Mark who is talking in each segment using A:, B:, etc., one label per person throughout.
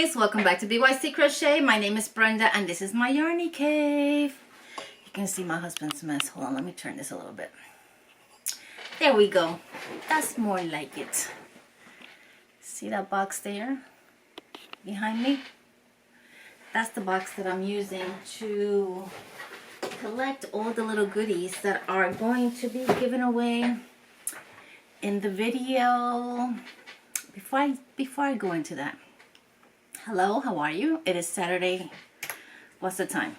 A: guys, welcome back to B.Y.C Crochet. My name is Brenda and this is my yarny cave. You can see my husband's mess. Hold on, let me turn this a little bit. There we go. That's more like it. See that box there behind me? That's the box that I'm using to collect all the little goodies that are going to be given away in the video. Before I go into that, hello, how are you? It is Saturday. What's the time?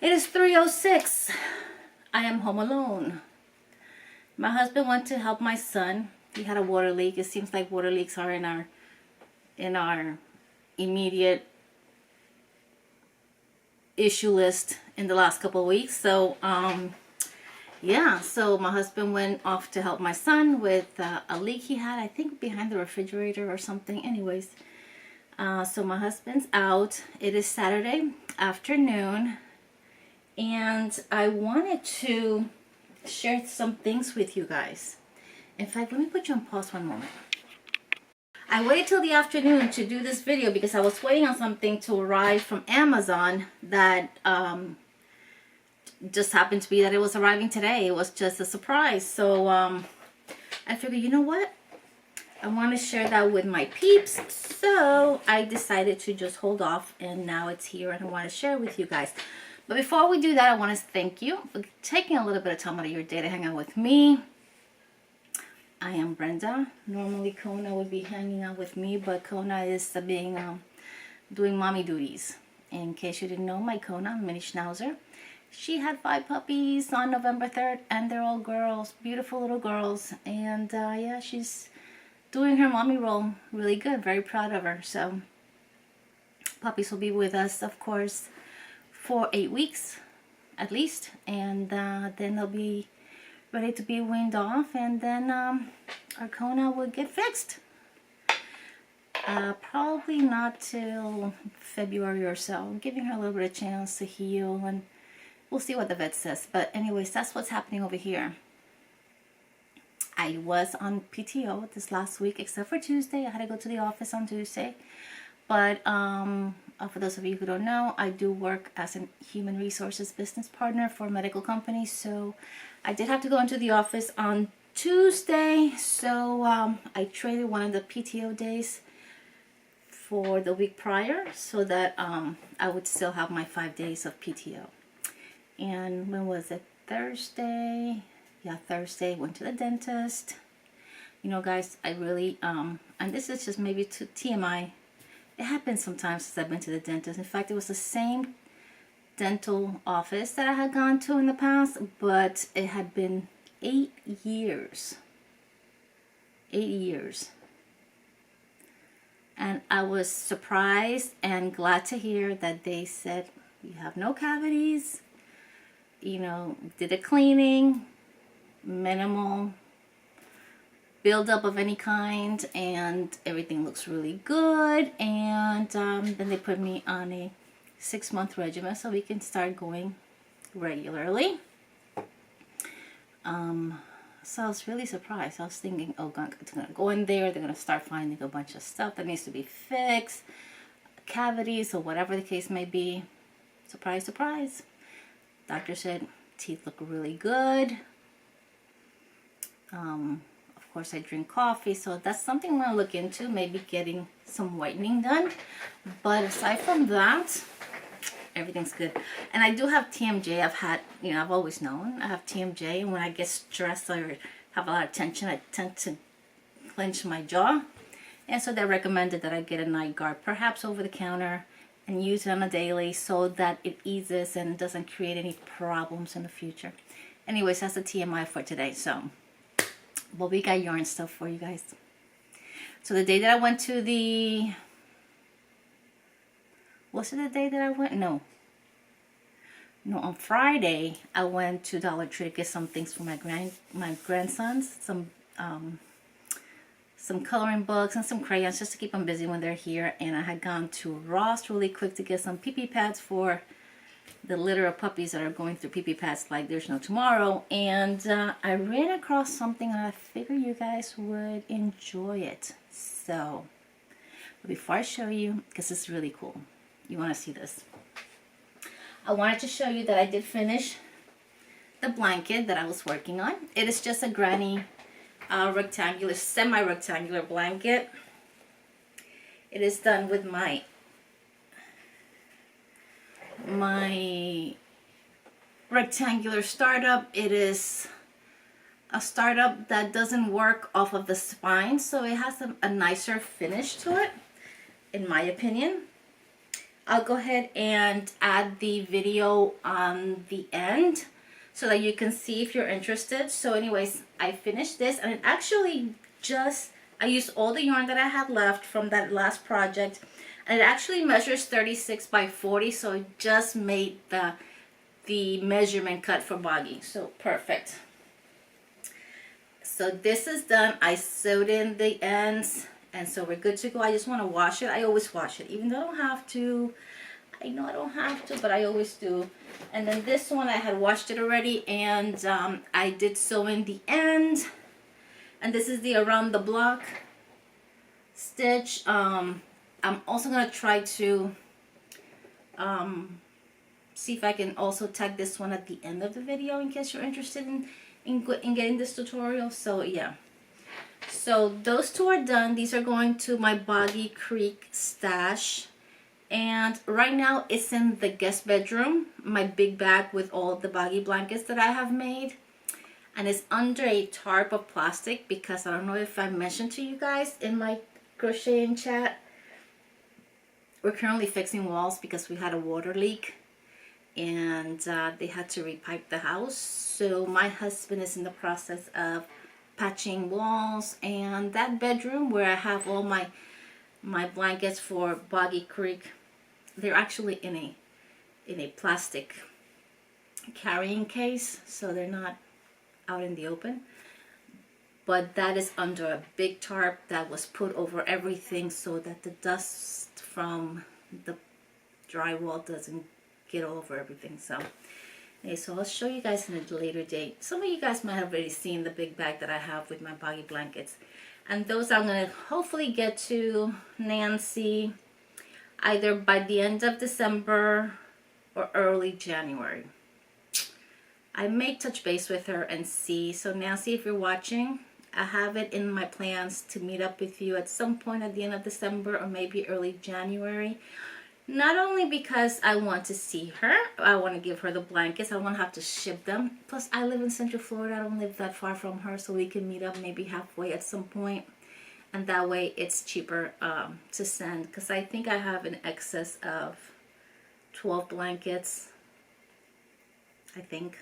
A: It is 3:06. I am home alone. My husband went to help my son. He had a water leak. It seems like water leaks are in our immediate issue list in the last couple of weeks. So yeah, so my husband went off to help my son with a leak he had, I think behind the refrigerator or something. Anyways, so my husband's out. It is Saturday afternoon and I wanted to share some things with you guys. In fact, let me put you on pause one moment. I waited till the afternoon to do this video because I was waiting on something to arrive from Amazon that just happened to be that it was arriving today. It was just a surprise. So I figured, you know what? I want to share that with my peeps. So I decided to just hold off and now it's here and I want to share it with you guys. But before we do that, I want to thank you for taking a little bit of time out of your day to hang out with me. I am Brenda. Normally Kona would be hanging out with me, but Kona is doing mommy duties. In case you didn't know, my Kona, mini schnauzer, she had 5 puppies on November 3rd and they're all girls, beautiful little girls. And yeah, she's doing her mommy role really good. Very proud of her. So puppies will be with us, of course, for 8 weeks at least, and then they'll be ready to be weaned off, and then our Kona will get fixed. Probably not till February or so. I'm giving her a little bit of chance to heal, and we'll see what the vet says. But anyways, that's what's happening over here. I was on PTO this last week, except for Tuesday. I had to go to the office on Tuesday. But for those of you who don't know, I do work as a human resources business partner for a medical company. So I did have to go into the office on Tuesday. So I traded one of the PTO days for the week prior so that I would still have my 5 days of PTO. And when was it? Thursday? Yeah, Thursday. Went to the dentist. You know, guys, I really, and this is just maybe to TMI. It happens sometimes since I've been to the dentist. In fact, it was the same dental office that I had gone to in the past, but it had been 8 years. 8 years. And I was surprised and glad to hear that they said, you have no cavities, you know, did a cleaning, minimal buildup of any kind, and everything looks really good. And then they put me on a 6-month regimen so we can start going regularly. So I was really surprised. I was thinking, oh god, it's gonna go in there, they're gonna start finding a bunch of stuff that needs to be fixed, cavities or whatever the case may be. Surprise, surprise. Doctor said teeth look really good. Of course, I drink coffee, so that's something I'm going to look into, maybe getting some whitening done. But aside from that, everything's good. And I do have TMJ. I've had, you know, I've always known I have TMJ, and when I get stressed or have a lot of tension, I tend to clench my jaw. And so they recommended that I get a night guard, perhaps over the counter, and use it on a daily so that it eases and doesn't create any problems in the future. Anyways, that's the TMI for today. So but we got yarn stuff for you guys. So the day that I went to the, was it the day that I went? No, on Friday I went to Dollar Tree to get some things for my grandsons, some coloring books and some crayons just to keep them busy when they're here. And I had gone to Ross really quick to get some pee-pee pads for the litter of puppies that are going through pee-pee pads like there's no tomorrow. And I ran across something and I figured you guys would enjoy it. So before I show you, because it's really cool, you want to see this. I wanted to show you that I did finish the blanket that I was working on. It is just a granny rectangular, semi-rectangular blanket. It is done with my rectangular startup. It is a startup that doesn't work off of the spine, so it has a nicer finish to it, in my opinion. I'll go ahead and add the video on the end so that you can see if you're interested. So anyways, I finished this, and it actually I used all the yarn that I had left from that last project, and it actually measures 36 by 40, so it just made the measurement cut for Boggy. So perfect. So this is done. I sewed in the ends, and so we're good to go. I just want to wash it. I always wash it, even though I don't have to. I know I don't have to, but I always do. And then this one, I had washed it already, and I did sew in the end. And this is the around the block stitch. I'm also going to try to see if I can also tag this one at the end of the video in case you're interested in getting this tutorial. So yeah, so those two are done. These are going to my Boggy Creek stash, and right now it's in the guest bedroom, my big bag with all of the Boggy blankets that I have made, and it's under a tarp of plastic because I don't know if I mentioned to you guys in my crocheting chat, we're currently fixing walls because we had a water leak, and they had to repipe the house. So my husband is in the process of patching walls, and that bedroom where I have all my blankets for Boggy Creek, they're actually in a plastic carrying case, so they're not out in the open. But that is under a big tarp that was put over everything so that the dust from the drywall doesn't get all over everything. So okay, so I'll show you guys in a later date. Some of you guys might have already seen the big bag that I have with my Boggy blankets, and those I'm going to hopefully get to Nancy either by the end of December or early January. I may touch base with her and see. So Nancy, if you're watching, I have it in my plans to meet up with you at some point at the end of December or maybe early January. Not only because I want to see her, I want to give her the blankets, I want to have to ship them. Plus, I live in Central Florida, I don't live that far from her, so we can meet up maybe halfway at some point. And that way, it's cheaper to send, because I think I have an excess of 12 blankets. I think.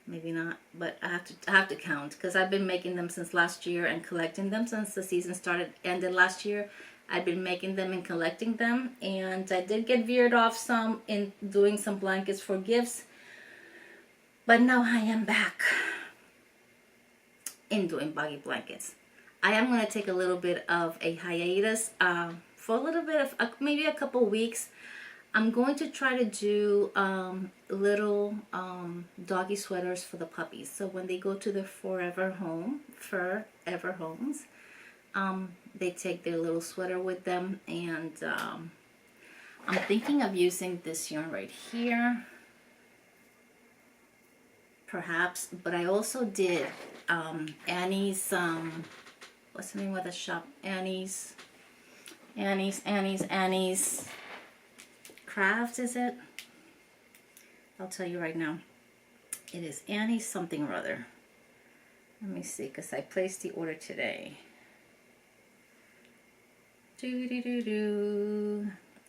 A: Maybe not, but I have to count, because I've been making them since last year and collecting them since the season ended last year. I've been making them and collecting them, and I did get veered off some in doing some blankets for gifts, but now I am back in doing Boggy blankets. I am going to take a little bit of a hiatus for a little bit of maybe a couple weeks. I'm going to try to do little doggy sweaters for the puppies, so when they go to the forever homes, they take their little sweater with them. And I'm thinking of using this yarn right here, perhaps. But I also did Annie's, what's the name of the shop? Annie's Craft, is it? I'll tell you right now. It is Annie's something or other. Let me see, because I placed the order today.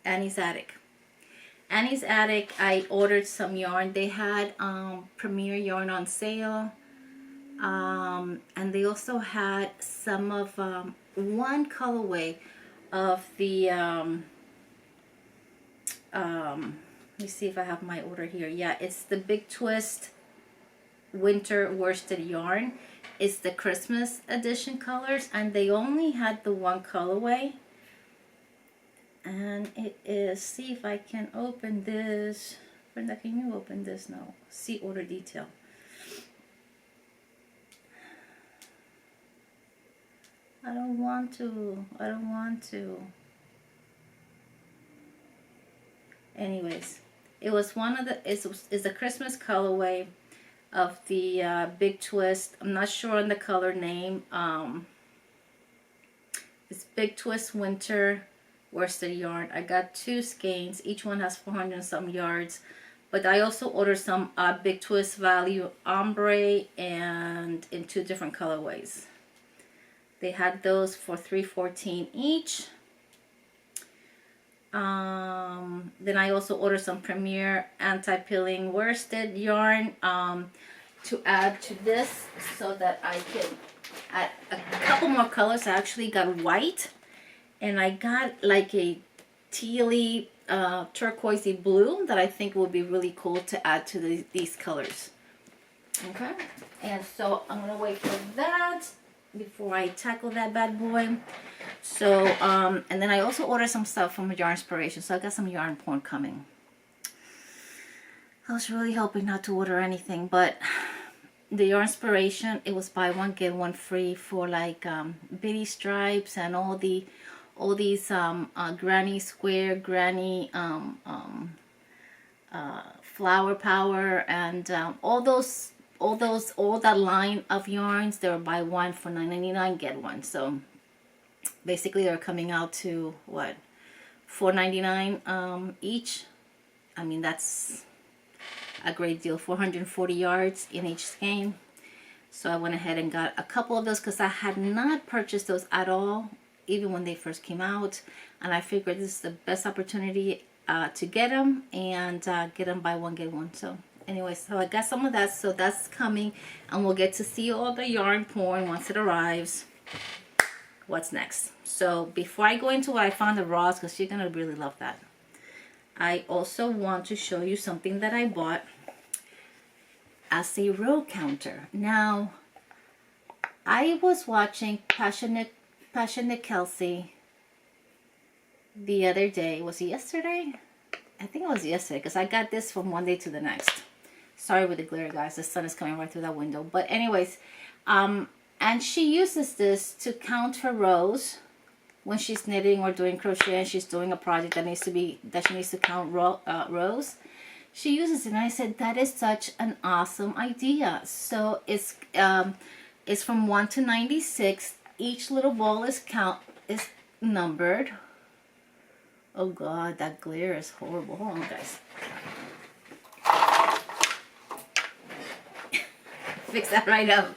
A: Annie's Attic. Annie's Attic, I ordered some yarn. They had Premier yarn on sale. And they also had some of one colorway of the let me see if I have my order here. Yeah, it's the Big Twist Winter Worsted yarn. It's the Christmas edition colors, and they only had the one colorway. And it is, see if I can open this. Brenda, can you open this now? See order detail. I don't want to. I don't want to. Anyways, it was one of the, it's a Christmas colorway of the Big Twist. I'm not sure on the color name. It's Big Twist Winter worsted yarn. I got 2 skeins. Each one has 400 and some yards. But I also ordered some Big Twist Value Ombre and in 2 different colorways. They had those for $3.14 each. Then I also ordered some Premier anti-pilling worsted yarn to add to this so that I can add a couple more colors. I actually got white, and I got like a tealy turquoisey blue that I think would be really cool to add to these colors. Okay, and so I'm gonna wait for that before I tackle that bad boy. So and then I also ordered some stuff from Yarn Inspiration, so I got some yarn porn coming. I was really hoping not to order anything, but the Yarn Inspiration, it was buy one get one free for like bitty stripes and all these granny square, granny flower power, and all that line of yarns. They were buy one for $9.99 get one. So basically they're coming out to what, $4.99 each. I mean, that's a great deal. 440 yards in each skein. So I went ahead and got a couple of those because I had not purchased those at all, even when they first came out, and I figured this is the best opportunity to get them and get them buy one get one. So anyway, so I got some of that, so that's coming, and we'll get to see all the yarn porn once it arrives. What's next? So before I go into what I found at Ross, because you're gonna really love that, I also want to show you something that I bought as a row counter. Now, I was watching Passionate Kelsey the other day. Was it yesterday? I think it was yesterday, because I got this from one day to the next. Sorry with the glare, guys. The sun is coming right through that window. But anyways, and she uses this to count her rows when she's knitting or doing crochet, and she's doing a project that she needs to count rows. She uses it, and I said that is such an awesome idea. So it's from 1 to 96. Each little ball is numbered. Oh God, that glare is horrible. Hold on, guys. Fix that right up.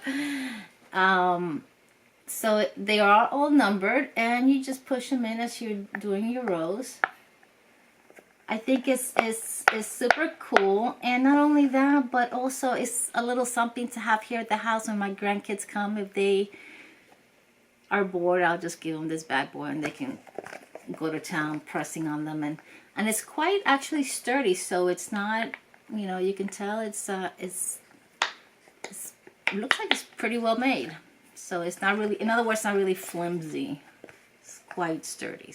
A: So they are all numbered, and you just push them in as you're doing your rows. I think it's super cool, and not only that, but also it's a little something to have here at the house when my grandkids come. If they are bored, I'll just give them this bad boy, and they can go to town pressing on them, and it's quite actually sturdy. So it's not, you know, you can tell it looks like it's pretty well made. So it's not really, in other words, not really flimsy. It's quite sturdy.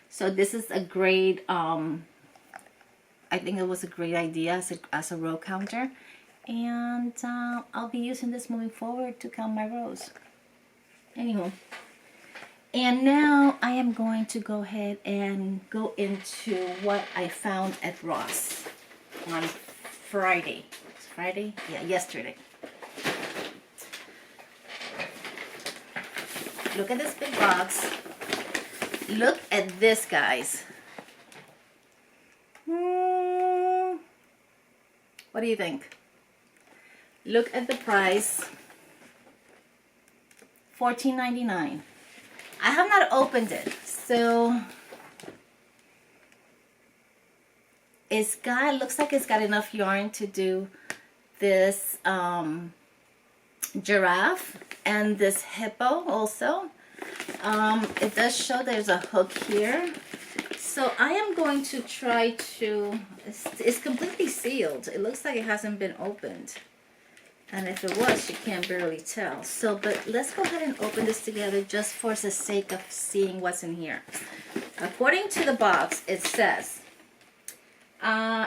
A: So this is a great, I think it was a great idea as a row counter. And I'll be using this moving forward to count my rows. Anywho. And now I am going to go ahead and go into what I found at Ross on Friday. It's Friday? Yeah, yesterday. Look at this big box. Look at this, guys. What do you think? Look at the price. $14.99. I have not opened it, so looks like it's got enough yarn to do this giraffe and this hippo also. It does show there's a hook here, so I am going to try to, it's completely sealed. It looks like it hasn't been opened, and if it was, you can't barely tell. So, but let's go ahead and open this together just for the sake of seeing what's in here. According to the box, it says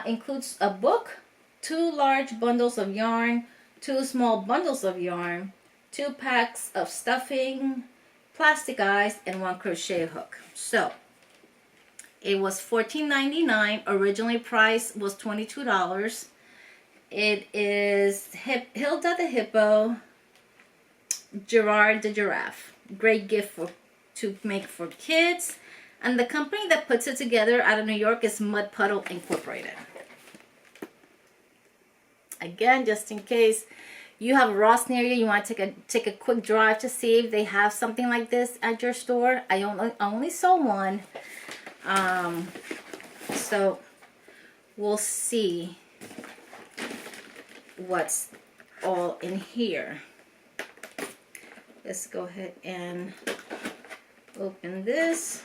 A: includes a book, 2 large bundles of yarn, 2 small bundles of yarn, 2 packs of stuffing, plastic eyes, and 1 crochet hook. So it was $14.99. Originally price was $22. It is Hilda the Hippo, Gerard the Giraffe. Great gift to make for kids. And the company that puts it together out of New York is Mud Puddle Incorporated. Again, just in case you have a Ross near you, you want to take a quick drive to see if they have something like this at your store. I only saw one. So we'll see what's all in here. Let's go ahead and open this.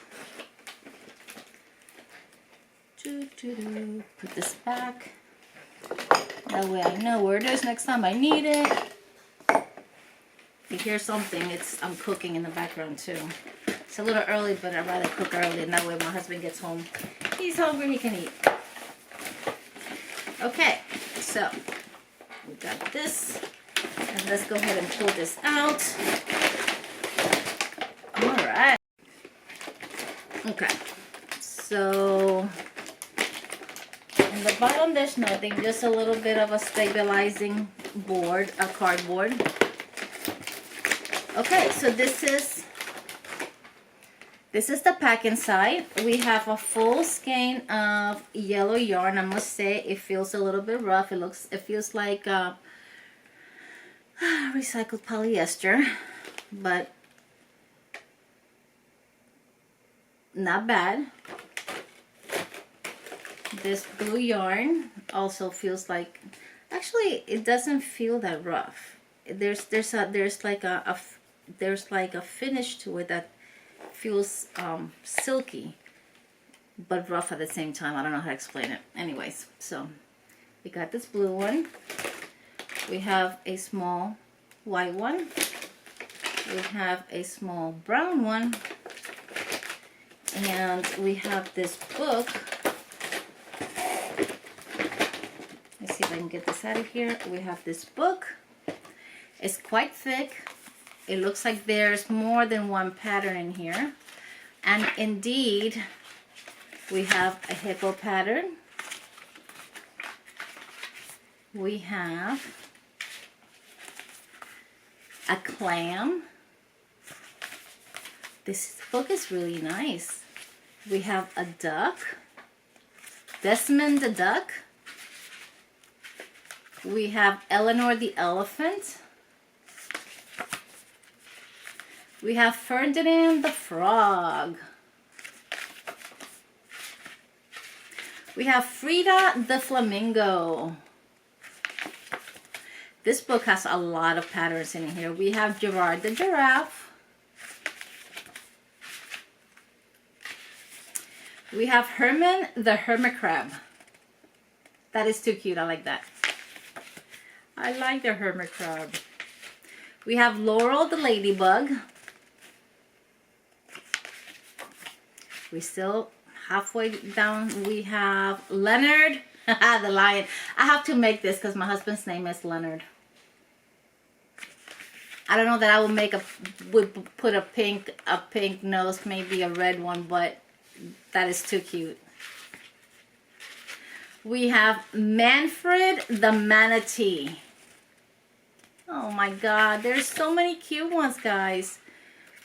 A: Put this back. That way I know where it is next time I need it. If you hear something, I'm cooking in the background too. It's a little early, but I'd rather cook early, and that way my husband gets home. He's hungry and he can eat. Okay, so we got this. And let's go ahead and pull this out. Alright. Okay. So in the bottom there's nothing, just a little bit of a stabilizing board, a cardboard. Okay, so this is the pack inside. We have a full skein of yellow yarn. I must say it feels a little bit rough. It feels like recycled polyester, but not bad. This blue yarn also feels like, actually it doesn't feel that rough. There's like a finish to it that feels silky but rough at the same time. I don't know how to explain it. Anyways, so we got this blue one. We have a small white one. We have a small brown one. And we have this book. Let's see if I can get this out of here. We have this book. It's quite thick. It looks like there's more than one pattern in here. And indeed, we have a hippo pattern. We have a clam. This book is really nice. We have a duck. Desmond the duck. We have Eleanor the elephant. We have Ferdinand the frog. We have Frida the flamingo. This book has a lot of patterns in here. We have Gerard the giraffe. We have Herman the hermit crab. That is too cute. I like that. I like the hermit crab. We have Laurel the ladybug. We still halfway down. We have Leonard the lion. I have to make this because my husband's name is Leonard. I don't know that I would put a pink nose, maybe a red one, but that is too cute. We have Manfred the manatee. Oh my God, there's so many cute ones, guys.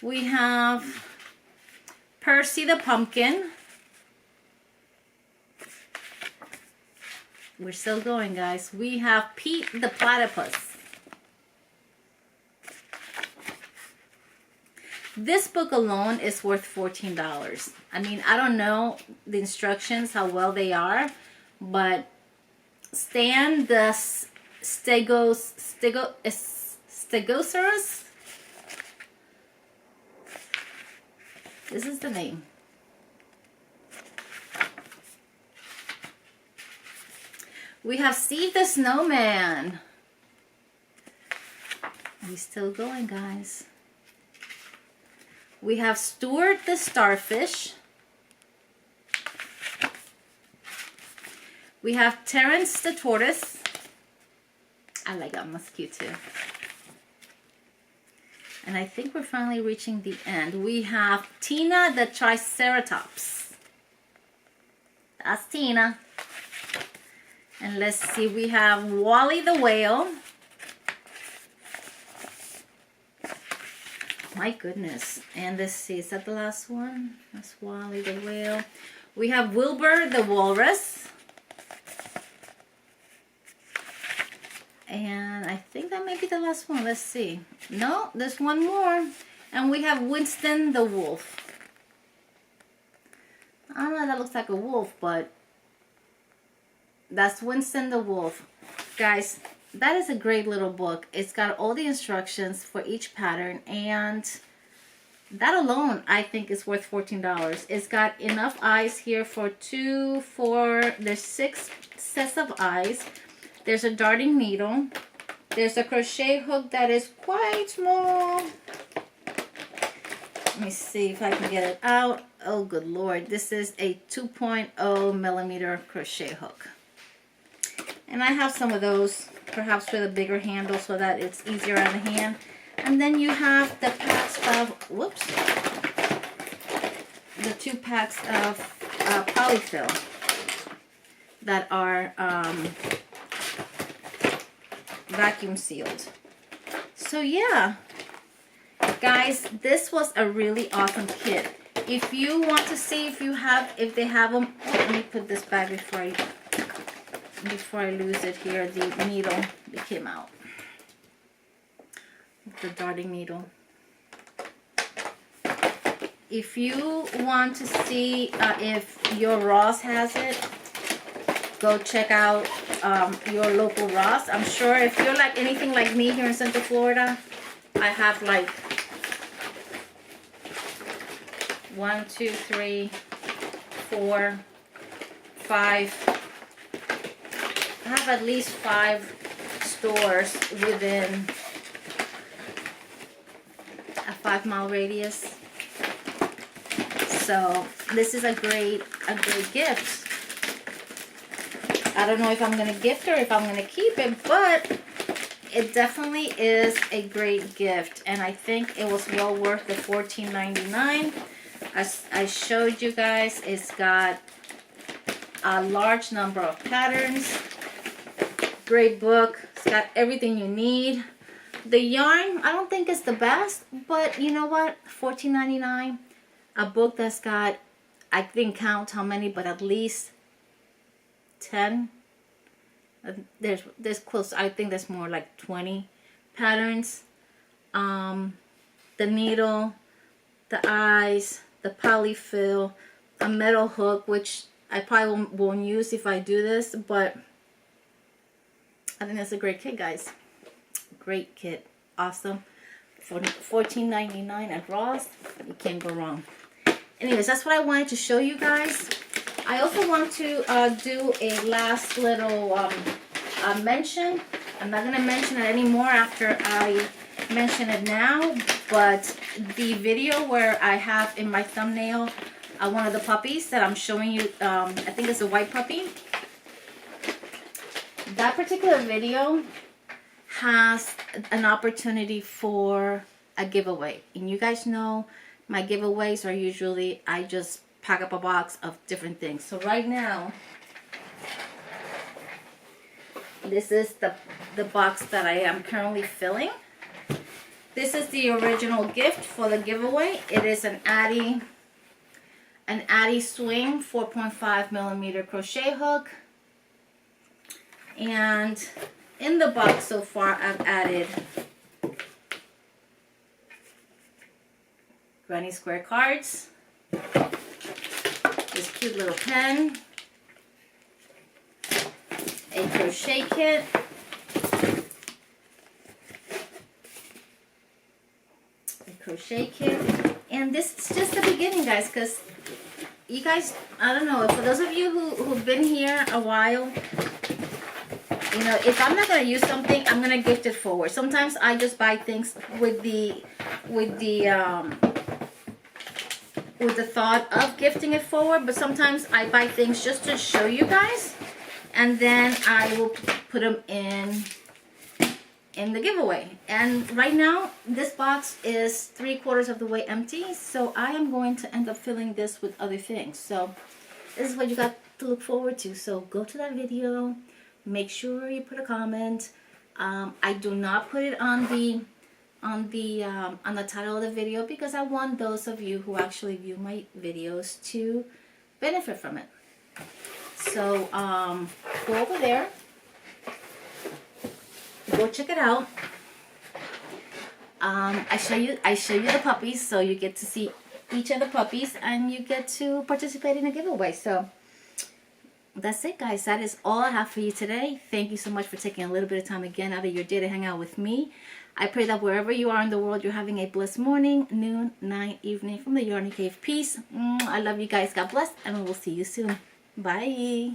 A: We have Percy the pumpkin. We're still going, guys. We have Pete the platypus. This book alone is worth $14. I mean, I don't know the instructions, how well they are, but Stan the Stegosaurus. This is the name. We have Steve the snowman. He's still going, guys. We have Stuart the starfish. We have Terrence the tortoise. I like that one, that's cute too. And I think we're finally reaching the end. We have Tina the Triceratops. That's Tina. And let's see, we have Wally the Whale. My goodness. And let's see, is that the last one? That's Wally the Whale. We have Wilbur the Walrus. And I think that may be the last one. Let's see. No, there's one more. And we have Winston the Wolf. I don't know if that looks like a wolf, but that's Winston the Wolf. Guys, that is a great little book. It's got all the instructions for each pattern, and that alone I think is worth $14. It's got enough eyes here for there's 6 sets of eyes. There's a darting needle. There's a crochet hook that is quite small. Let me see if I can get it out. Oh, good Lord. This is a 2.0 millimeter crochet hook. And I have some of those, perhaps with a bigger handle so that it's easier on the hand. And then you have the packs of, whoops, the 2 packs of polyfill that are vacuum sealed. So yeah, guys, this was a really awesome kit. If you want to see if they have them, let me put this back before I lose it here. The needle that came out, the darting needle. If you want to see if your Ross has it, go check out your local Ross. I'm sure if you're like anything like me here in Central Florida, I have like 1, 2, 3, 4, 5. I have at least 5 stores within a 5-mile radius. So this is a great gift. I don't know if I'm going to gift or if I'm going to keep it, but it definitely is a great gift. And I think it was well worth the $14.99. As I showed you guys, it's got a large number of patterns. Great book. It's got everything you need. The yarn, I don't think it's the best, but you know what? $14.99. A book that's got, I didn't count how many, but at least 10. There's close, I think there's more like 20 patterns. The needle, the eyes, the polyfill, a metal hook, which I probably won't use if I do this, but I think that's a great kit, guys. Great kit. Awesome. For $14.99 at Ross, you can't go wrong. Anyways, that's what I wanted to show you guys. I also want to do a last little mention. I'm not going to mention it anymore after I mention it now, but the video where I have in my thumbnail one of the puppies that I'm showing you, I think it's a white puppy. That particular video has an opportunity for a giveaway. And you guys know my giveaways are usually, I just pack up a box of different things. So right now, this is the box that I am currently filling. This is the original gift for the giveaway. It is an Addy Swing 4.5 millimeter crochet hook. And in the box so far, I've added granny square cards, this cute little pen, a crochet kit, and this is just the beginning, guys, because you guys, I don't know, for those of you who've been here a while, you know, if I'm not going to use something, I'm going to gift it forward. Sometimes I just buy things with the thought of gifting it forward, but sometimes I buy things just to show you guys, and then I will put them in in the giveaway. And right now this box is 3/4 of the way empty, so I am going to end up filling this with other things. So this is what you got to look forward to. So go to that video, make sure you put a comment. I do not put it on the title of the video because I want those of you who actually view my videos to benefit from it. So go over there, go check it out. I show you the puppies, so you get to see each of the puppies and you get to participate in a giveaway. So that's it, guys. That is all I have for you today. Thank you so much for taking a little bit of time again out of your day to hang out with me. I pray that wherever you are in the world, you're having a blessed morning, noon, night, evening from the Yarny Cave. Peace. I love you guys. God bless, and we will see you soon. Bye.